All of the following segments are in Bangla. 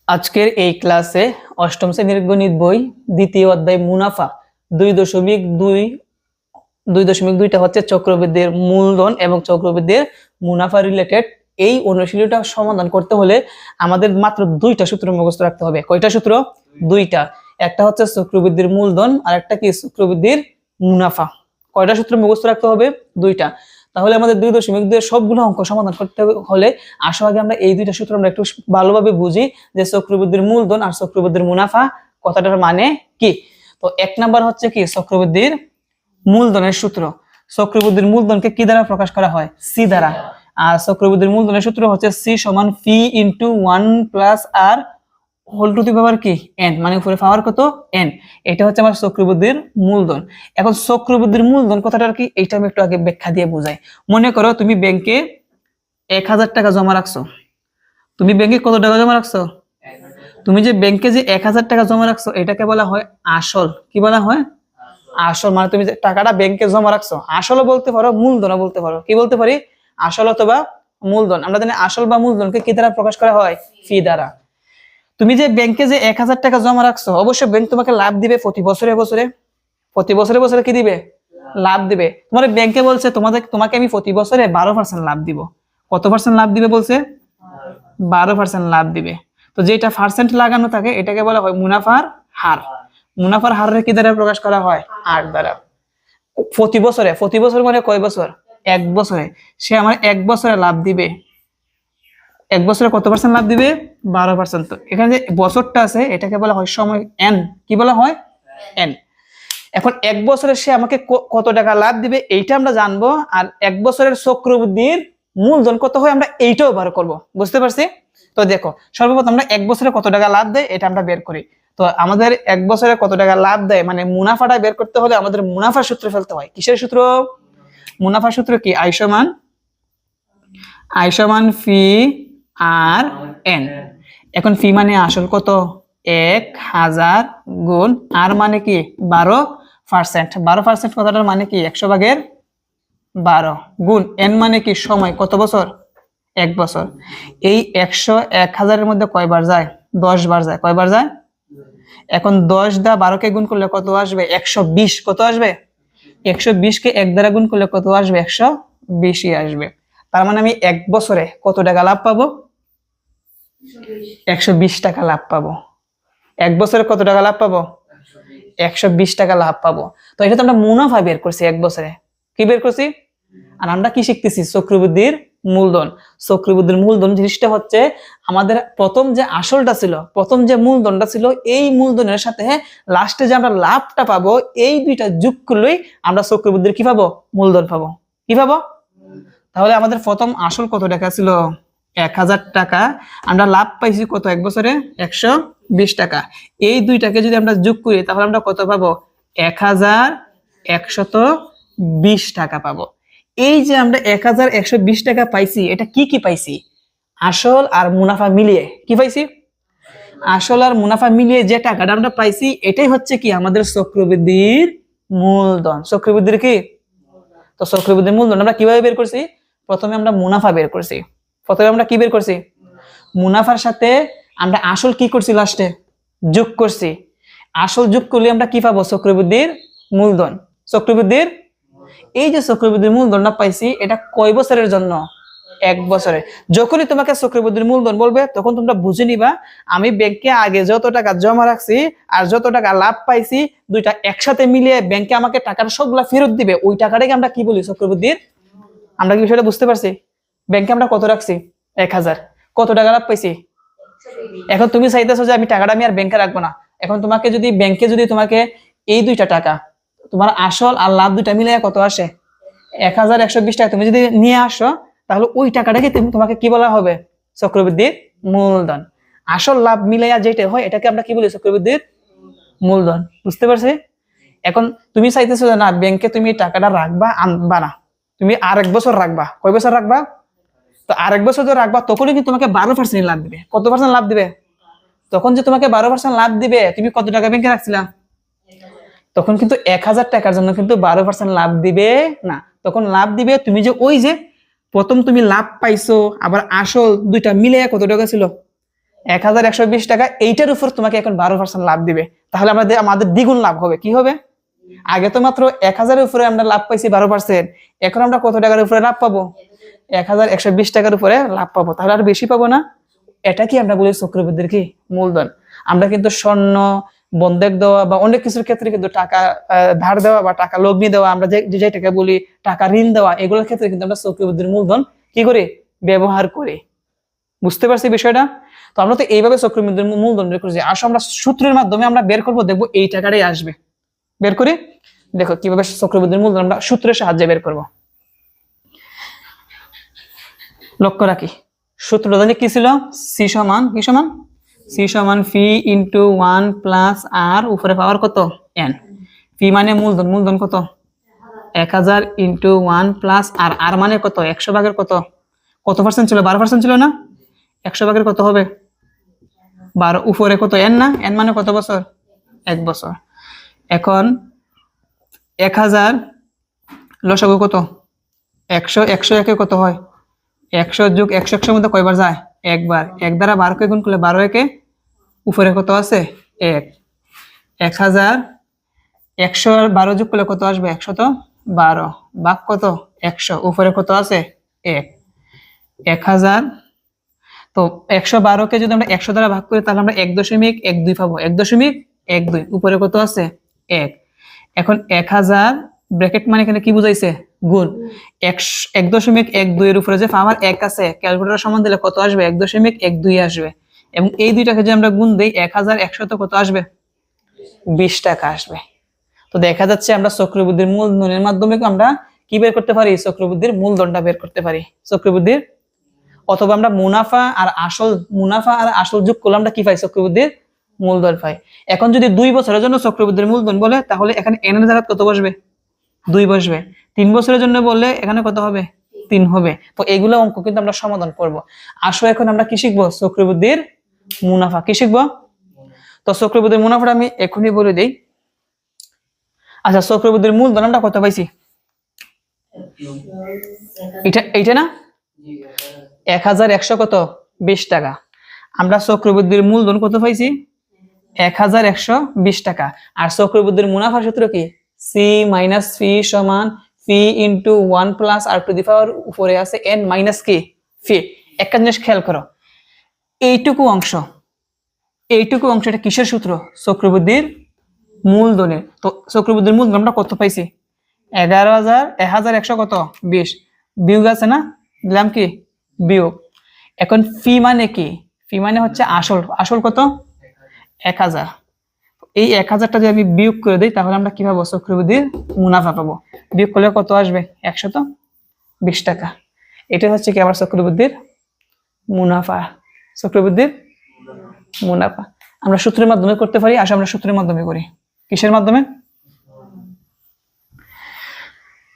আজকের এই ক্লাসে অষ্টম শ্রেণীর গণিত বই দ্বিতীয় অধ্যায় মুনাফা 2.2 2.2টা হচ্ছে চক্রবৃদ্ধির মূলধন এবং চক্রবৃদ্ধির মুনাফা রিলেটেড। এই অনুশীলনীটা সমাধান করতে হলে আমাদের মাত্র দুইটা সূত্র মুখস্থ রাখতে হবে। কয়টা সূত্র? দুইটা। একটা হচ্ছে চক্রবৃদ্ধির মূলধন আর একটা কি চক্রবৃদ্ধির মুনাফা। কয়টা সূত্র মুখস্থ রাখতে হবে? দুইটা। তাহলে আমাদের 2.2 সবগুলো অঙ্ক সমাধান করতে হলে আসো আগে আমরা এই দুইটা সূত্র আমরা একটু ভালোভাবে বুঝি যে চক্রবৃদ্ধির মূলধন আর চক্রবৃদ্ধির মুনাফা কথাটার মানে কি। তো এক নাম্বার হচ্ছে কি চক্রবৃদ্ধির মূলধনের সূত্র। চক্রবৃদ্ধির মূলধনকে কি দ্বারা প্রকাশ করা হয়? সি দ্বারা। আর চক্রবৃদ্ধির মূলধনের সূত্র হচ্ছে সি সমান P into 1 plus r whole to the power কি এন, মানে উপরে পাওয়ার কত এন। এটা হচ্ছে আমার চক্রবৃদ্ধির মূলধন। এখন চক্রবৃদ্ধির মূলধন কথাটার কি এইটা আমি একটু আগে ব্যাখ্যা দিয়ে বুঝাই। মনে করো তুমি ব্যাংকে 1000 টাকা জমা রাখছো। তুমি ব্যাংকে কত টাকা জমা রাখছো? তুমি যে ব্যাংকে যে 1000 টাকা জমা রাখছো এটাকে বলা হয় আসল। কি বলা হয়? আসল। মানে তুমি যে টাকাটা ব্যাংকে জমা রাখছো, আসলও বলতে পারো মূলধনও বলতে পারো। কি বলতে পারি? আসল অথবা মূলধন। আমরা জানি আসল বা মূলধনকে কি দ্বারা প্রকাশ করা হয়? ফি দ্বারা। তুমি যে ব্যাংকে যে 1000 টাকা জমা রাখছো, অবশ্যই ব্যাংক তোমাকে লাভ দিবে প্রতি বছরে বছরে। প্রতি বছরে বছরে কি দিবে? লাভ দিবে। তোমার ব্যাংকে বলছে তোমাকে আমি প্রতি বছরে 12% লাভ দিব। কত পার্সেন্ট লাভ দিবে বলছে? 12% লাভ দিবে। তো যেটা পার্সেন্ট লাগানো থাকে এটাকে বলা হয় মুনাফার হার। মুনাফার হারের কি দ্বারা প্রকাশ করা হয়? আর দ্বারা। প্রতি বছরে, প্রতি বছর মানে কয় বছর? এক বছরে। সে আমার এক বছরে লাভ দিবে। এক বছরে কত পার্সেন্ট লাভ দিবে? 12%। তো এখানে যে বছরটা আছে এটাকে বলা হয় সময় এন। কি বলা হয়? এন। এখন এক বছরে সে আমাকে কত টাকা লাভ দিবে এইটা আমরা জানবো। আর এক বছরের চক্রবৃদ্ধির মূলধন কত হয় আমরা এইটাও বার করব। বুঝতে পারছি? তো দেখো সর্বপ্রথম আমরা এক বছরে কত টাকা লাভ দেয় এটা আমরা বের করি। তো আমাদের এক বছরে কত টাকা লাভ দেয় মানে মুনাফাটা বের করতে হলে আমাদের মুনাফার সূত্র ফেলতে হয়। কিসের সূত্র? মুনাফার সূত্র কি? আই সমান ফি আর এন। এখন ফি মানে আসল কত? 1000 গুণ আর মানে কি 12%। 12% কথাটার মানে কি 100/12 গুণ এন মানে কি সময় কত বছর? এক বছর। এই 1000-এর মধ্যে কয়বার যায়? 10 বার যায়। কয়বার যায়? এখন 10 দা 12কে গুণ করলে কত আসবে? 120। কত আসবে? 120 কে 1 দ্বারা গুণ করলে কত আসবে? 120ই আসবে। তার মানে আমি এক বছরে কত টাকা লাভ পাবো? 120 টাকা লাভ পাবো। এক বছরে কত টাকা লাভ পাবো? 120 টাকা লাভ পাবো। তো এটা তো আমরা মুনাফা বের করছি এক বছরে। কি বের করছি? আর আমরা কি শিখতেছি? চক্রবৃদ্ধির মূলধন। চক্রবৃদ্ধির মূলধন জিনিসটা হচ্ছে আমাদের প্রথম যে আসলটা ছিল, প্রথম যে মূলধনটা ছিল, এই মূলধনের সাথে লাস্টে যে আমরা লাভটা পাবো এই দুইটা যোগ করলেই আমরা চক্রবৃদ্ধির কি পাবো? মূলধন পাবো। কি পাবো? তাহলে আমাদের প্রথম আসল কত টাকা ছিল? 1000 টাকা। আমরা লাভ পাইছি কত এক বছরে? 120 টাকা। এই দুইটাকে যদি আমরা যোগ করি তাহলে আমরা কত পাবো? 1120 টাকা পাবো। এই যে আমরা 1120 টাকা পাইছি এটা কি কি পাইছি? আসল আর মুনাফা মিলিয়ে কি পাইছি? আসল আর মুনাফা মিলিয়ে যে টাকাটা আমরা পাইছি এটাই হচ্ছে কি আমাদের চক্রবৃদ্ধির মূলধন। চক্রবৃদ্ধির কি? তো চক্রবৃদ্ধির মূলধন আমরা কিভাবে বের করছি? প্রথমে আমরা মুনাফা বের করছি। প্রথমে আমরা কি বের করছি? মুনাফার সাথে আমরা আসল কি করছি? লাস্টে যোগ করছি। আসল যোগ করলে আমরা কি পাবো? চক্রবৃদ্ধির মূলধন। চক্রবৃদ্ধির এই যে চক্রবৃদ্ধির মূলধনটা পাইছি এটা কয় বছরের জন্য? এক বছরে। যখনই তোমাকে চক্রবৃদ্ধির মূলধন বলবে তখন তোমরা বুঝে নিবা আমি ব্যাংকে আগে যত টাকা জমা রাখছি আর যত টাকা লাভ পাইছি দুইটা একসাথে মিলিয়ে ব্যাংকে আমাকে টাকাটা সবগুলা ফেরত দিবে। ওই টাকাটাকে আমরা কি বলি? চক্রবৃদ্ধির। আমরা কি বিষয়টা বুঝতে পারছি? ব্যাংকে আমরা কত রাখছি? 1000। কত টাকা লাভ পাইছি? এখন তুমি চাইতেছো যে আমি টাকাটা আমি আর ব্যাংকে রাখবো না। এখন তোমাকে যদি ব্যাংকে যদি তোমাকে এই দুইটা টাকা তোমার আসল আর লাভ দুইটা মিলে কত আসে? 1120 টাকা তুমি যদি নিয়ে আসো তাহলে ওই টাকাটাকে তোমাকে কি বলা হবে? চক্রবৃদ্ধির মূলধন। আসল লাভ মিলাইয়া যেটা হয় এটাকে আমরা কি বলি? চক্রবৃদ্ধির মূলধন। বুঝতে পারছি? এখন তুমি চাইতেছো যে না ব্যাংকে তুমি টাকাটা রাখবা আনবা না, তুমি আরেক বছর রাখবা। কয় বছর রাখবা? তো আরেক বছর তো রাখবা তখনই কিন্তু তোমাকে 12% লাভ দিবে। কত পার্সেন্ট লাভ দিবে? তখন যে তোমাকে 12% লাভ দিবে তুমি কত টাকা ব্যাংকে রাখছিলা? তখন কিন্তু 1000 টাকার জন্য কিন্তু 12% লাভ দিবে না। তখন লাভ দিবে তুমি যে ওই যে প্রথম তুমি লাভ পাইছো আবার আসল দুইটা মিলে কত টাকা ছিল? 1120 টাকা, এইটার উপর তোমাকে এখন 12% লাভ দিবে। তাহলে আমাদের দ্বিগুণ লাভ হবে। কি হবে? আগে তো মাত্র 1000-এর উপরে আমরা লাভ পাইছি 12%, এখন আমরা কত টাকার উপরে লাভ পাবো? 1120 টাকার উপরে লাভ পাবো। তাহলে আর বেশি পাবো না? এটা কি আমরা বলি চক্রবৃদ্ধির কি মূলধন। আমরা কিন্তু স্বর্ণ বন্ধক দেওয়া বা অনেক কিছুর ক্ষেত্রে কিন্তু টাকা ধার দেওয়া বা টাকা লগ্নি দেওয়া, আমরা যে টাকা বলি টাকা ঋণ দেওয়া, এগুলোর ক্ষেত্রে কিন্তু আমরা চক্রবৃদ্ধির মূলধন কি করি? ব্যবহার করি। বুঝতে পারছি বিষয়টা? তো আমরা তো এইভাবে চক্রবৃদ্ধির মূলধন বের করছি। আসলে আমরা সূত্রের মাধ্যমে আমরা বের করবো, দেখবো এই টাকাটাই আসবে। বের করি, দেখো কিভাবে চক্রবৃদ্ধির মূলধন আমরা সূত্রের সাহায্যে বের করব। লক্ষ্য রাখি সূত্রটা জানি কি ছিল? সি সমান কি সমান? সি সমান ফি ইন্টু 1 প্লাস আর উপরে পাওয়ার কত? এন। ফি মানে মূলধন, মূলধন কত? 1000 ইন্টু 1 প্লাস আর, আর মানে কত? 100 ভাগের কত? কত পার্সেন্ট ছিল? 12% ছিল না? 100 ভাগের কত হবে? 12। উপরে কত? এন না? এন মানে কত বছর? 1 বছর। এখন 1000 লসাগু কত? 100। 100 একে কত হয়? 100 যোগ 100 100 মধ্যে কয়বার যায়? একবার। 1 দ্বারা 12 কে গুণ করলে 12 একে উপরে কত আছে? 1। 1000 100 আর 12 যোগ করলে কত আসবে? 112 ভাগ কত? 100 উপরে কত আছে? 1। 1000 তো 112 কে যদি আমরা 100 দ্বারা ভাগ করি তাহলে আমরা 1.12 পাবো। 1.12 উপরে কত আছে? 1। এখন 1000 ব্র্যাকেট মানে এখানে কি বুঝাইছে? গুণ। 1.12 এর উপরে যে পাওয়ার 1 আছে, ক্যালকুলেটর সমান দিলে কত আসবে? 1.12 আসবে। এবং এই দুইটাকে যদি আমরা গুণ দেই 1100 তো কত আসবে? 20 টাকা আসবে। তো দেখা যাচ্ছে আমরা চক্রবৃদ্ধির মূলধনের মাধ্যমে আমরা কি বের করতে পারি? চক্রবৃদ্ধির মূলধনটা বের করতে পারি। চক্রবৃদ্ধির, অথবা আমরা মুনাফা আর আসল যোগ করলে আমরা কি পাই? চক্রবৃদ্ধির মূলধন পাই। এখন যদি 2 বছরের জন্য চক্রবৃদ্ধির মূলধন বলে তাহলে এখানে এন এর জায়গায় কত বসবে? 2 বসবে। 3 বছরের জন্য বললে এখানে কত হবে? 3 হবে। তো এগুলো অঙ্ক কিন্তু আমরা সমাধান করব। আসলে এখন আমরা কি শিখবো? চক্রবৃদ্ধির মুনাফা। কি শিখবো? তো চক্রবৃদ্ধির মুনাফাটা আমি এখনই বলে দেই। আচ্ছা, চক্রবৃদ্ধির মূলধন আমরা কত পাইছি? এইটা না? 1100 কত? 20 টাকা। আমরা চক্রবৃদ্ধির মূলধন কত পাইছি? 1120 টাকা। আর চক্রবৃদ্ধির মুনাফার সূত্র কি? সি মাইনাস ফি সমান P into 1 plus r to the power উপরে আছে এন মাইনাস কি? ফি। একটা জিনিস খেয়াল করো, এইটুকু অংশ এটা কিসের সূত্র? চক্রবৃদ্ধির মূলধনের। তো চক্রবৃদ্ধির মূলধন আমরা কত পাইছি? 1100 কত? 20। বিয়োগ আছে না? দিলাম কি? বিয়োগ। এখন ফি মানে কি? ফি মানে হচ্ছে আসল কত? 1000। এই 1000টা যদি আমি বিয়োগ করে দিই তাহলে আমরা কি পাবো? চক্রবৃদ্ধির মুনাফা পাবো। বিয়োগ করলে কত আসবে? 120 টাকা। এটা হচ্ছে কি আবার চক্রবৃদ্ধির মুনাফা। চক্রবৃদ্ধির মুনাফা আমরা সূত্রের মাধ্যমে করতে পারি। আসলে আমরা সূত্রের মাধ্যমে করি। কিসের মাধ্যমে?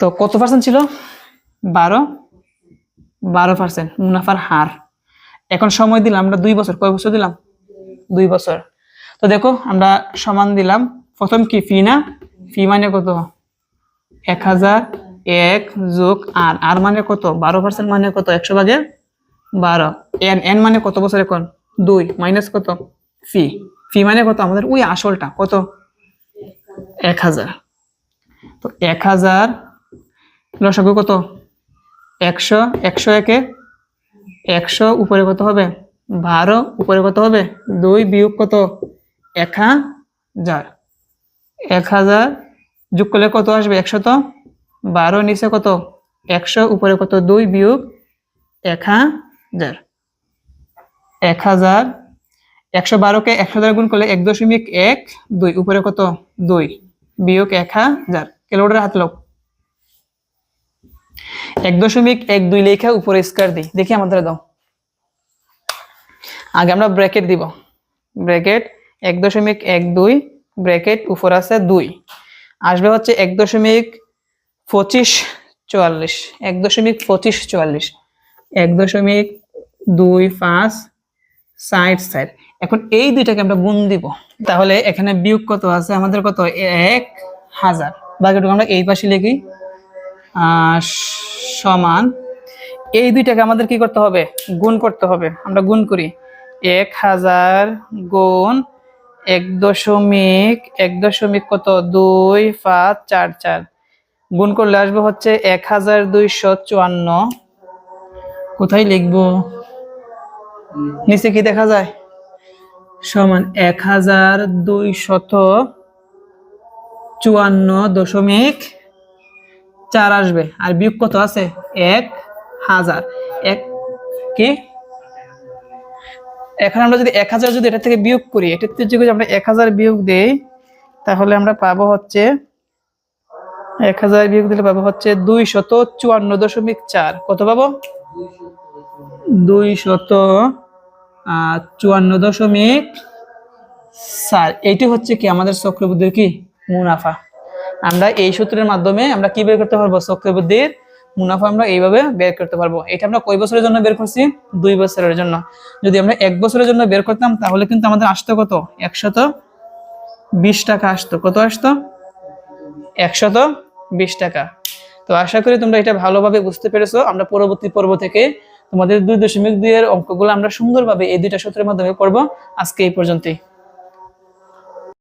তো কত পার্সেন্ট ছিল? 12% মুনাফার হার। এখন সময় দিলাম আমরা 2 বছর। কয় বছর দিলাম? 2 বছর। তো দেখো আমরা সমান দিলাম। প্রথম কি? ফি না? ফি মানে কত? 1001 যোগ আর, আর মানে কত? 12% মানে কত? 100 ভাগের 12। এন মানে কত বছর? এখন 2 মাইনাস কত? ফি। ফি মানে কত? আমাদের ওই আসলটা কত? 1000। তো 1000 লসাগু কত? 100। 100 একে 100 উপরে কত হবে? 12 উপরে কত হবে? 2 বিয়োগ কত? 1000। 1000 যোগ করলে কত আসবে? 112 নিচে কত? 100 উপরে কত? 2 বিয়োগ 1000। 1000 112 কে 100 দ্বারা গুণ করলে 1.12 উপরে কত? 2 বিয়োগ 1000। ক্যালকুলেটর হাত লাও। 1.12 লেখা উপরে স্কয়ার দিই। দেখি আমাদের দাও। আগে আমরা ব্র্যাকেট দিব। ব্র্যাকেট 1.12 ব্র্যাকেট উপর আছে 2 আসবে হচ্ছে 1.2544 1.2544 1.25 60। এখন এই দুইটাকে আমরা গুণ দিব। তাহলে এখানে বিয়োগ কত আছে আমাদের? কত? 1000। বাকিটুকু আমরা এই পাশে লিখি সমান এই দুইটাকে আমাদের কি করতে হবে? গুণ করতে হবে। আমরা গুণ করি। 1000 গুণ 1 দশমিক কত 2544 গুণ করলে আসবে হচ্ছে 1254। কোথায় লিখবো, নিচে কি দেখা যায়, সমান 1254.4 আসবে। আর বিয়োগ কত আছে 1000 এক কি, এখন আমরা যদি 1000 যদি এটা থেকে বিয়োগ করি, এটা থেকে যদি আমরা 1000 বিয়োগ দেই তাহলে আমরা পাবো হচ্ছে 1000 বিয়োগ দিলে পাবো হচ্ছে 254.4। কত পাবো 254.4। এইটি হচ্ছে কি আমাদের চক্রবৃদ্ধির কি মুনাফা। আমরা এই সূত্রের মাধ্যমে আমরা কি বের করতে পারবো, চক্রবৃদ্ধির মুনাফা আমরা এইভাবে বের করতে পারবো। এটা আমরা কয় বছরের জন্য বের করছি, 2 বছরের জন্য। যদি আমরা 1 বছরের জন্য বের করতাম তাহলে কিন্তু আমাদের আসতো কত 120 টাকা আসতো। কত আসতো 120 টাকা। তো আশা করি তোমরা এটা ভালোভাবে বুঝতে পেরেছো। আমরা পরবর্তী পর্ব থেকে তোমাদের 2.2 এর অঙ্কগুলো আমরা সুন্দরভাবে এই দুইটা সূত্রের মাধ্যমে করব। আজকে এই পর্যন্তই।